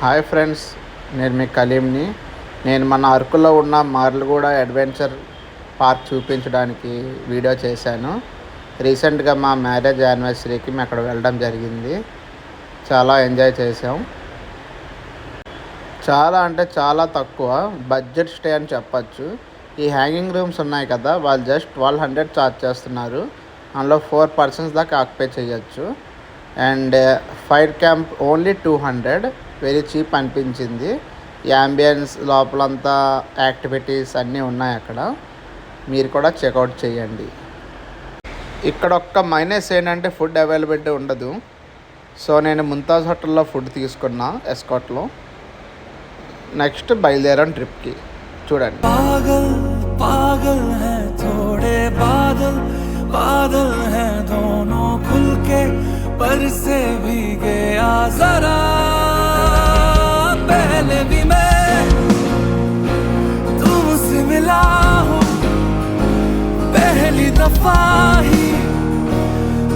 Hi friends, నేను మీ కలీంని. నేను మన అరకులో ఉన్న మార్లగూడ అడ్వెంచర్ పార్క్ చూపించడానికి వీడియో చేశాను. రీసెంట్గా మా మ్యారేజ్ యానివర్సరీకి మేము అక్కడ వెళ్ళడం జరిగింది. చాలా ఎంజాయ్ చేసాం. చాలా అంటే చాలా తక్కువ బడ్జెట్ స్టే అని చెప్పచ్చు. ఈ హ్యాంగింగ్ రూమ్స్ ఉన్నాయి కదా, వాళ్ళు జస్ట్ 1200 ఛార్జ్ చేస్తున్నారు. అందులో 4 పర్సన్స్ దాకా ఆక్యుపై చేయొచ్చు. And fire camp only 200. Very cheap అనిపించింది. ఈ అంబియన్స్ లోపలంతా యాక్టివిటీస్ అన్నీ ఉన్నాయి అక్కడ. మీరు కూడా చెక్అవుట్ చేయండి. ఇక్కడ ఒక్క మైనస్ ఏంటంటే ఫుడ్ అవైలబిలిటీ ఉండదు. సో నేను ముంతాజ్ హోటల్లో ఫుడ్ తీసుకున్నా ఎస్కాట్లో. నెక్స్ట్ బయలుదేరాం ట్రిప్కి. చూడండి. पागल है थोड़े बादल बादल है दोनों खुल के पर से भी गया जरा पहले भी मैं तुमसे मिला हूँ पहली दफा ही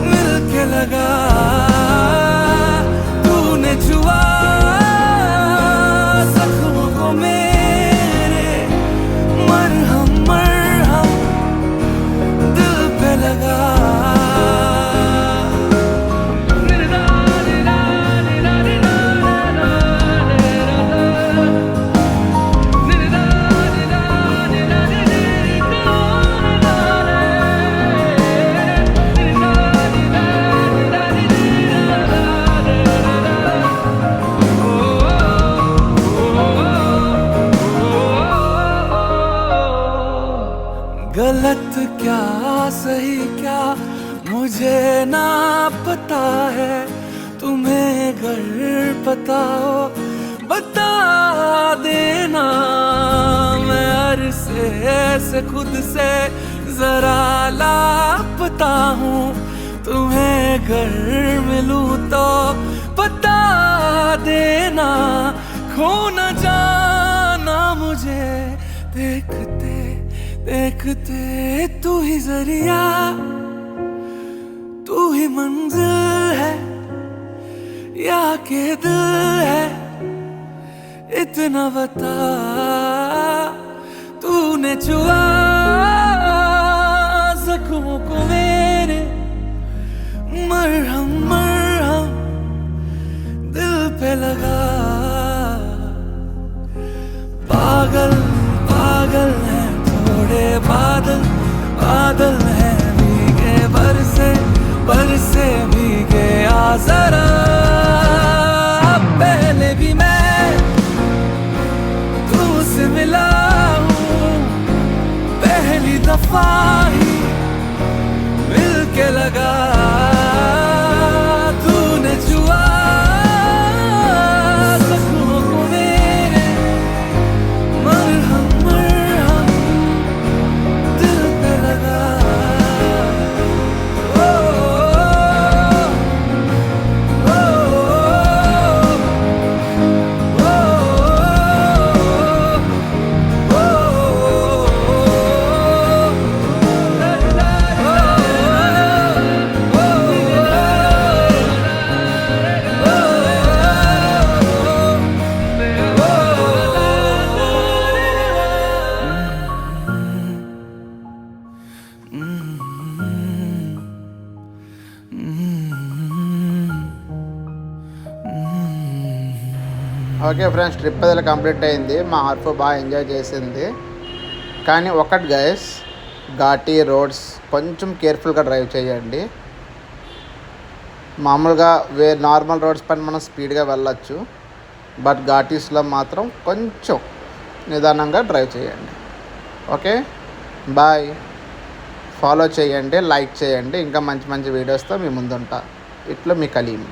मिल के लगा तूने छुआ जख्म को मेरे मरहम दिल पे लगा गलत क्या सही क्या मुझे ना पता है, तुम्हें अगर पता हो बता देना। मैं अरसे से खुद से जरा लापता हूँ, तुम्हें अगर मिलूँ तो बता देना। खो न जाना मुझे देखते देखते, तू ही जरिया तू ही मंजिल है या के दिल है इतना बता। तूने छुआ जख्मों को मेरे मरहम मरहम दिल पे लगा। पागल पागल है थोड़े बादल बादल है भीगे बरसे भीगे आ जरा पहले भी मैं तुमसे मिला हूँ पहली दफा ही मिल के लगा तूने छुआ जख्मों को मेरे मरहम मरहम दिल पे लगा। ఓకే ఫ్రెండ్స్, ట్రిప్ అది కంప్లీట్ అయింది. మా హార్ఫ్ బాగా ఎంజాయ్ చేసింది. కానీ ఒకటి గైస్, ఘాటీ రోడ్స్ కొంచెం కేర్ఫుల్గా డ్రైవ్ చేయండి. మామూలుగా నార్మల్ రోడ్స్ పైన మనం స్పీడ్గా వెళ్ళచ్చు, బట్ ఘాటీస్లో మాత్రం కొంచెం నిదానంగా డ్రైవ్ చేయండి. Okay, bye. ఫాలో చేయండి, లైక్ చేయండి. ఇంకా మంచి మంచి వీడియోస్తో మీ ముందుంటా. ఇట్లా మీ కలీం.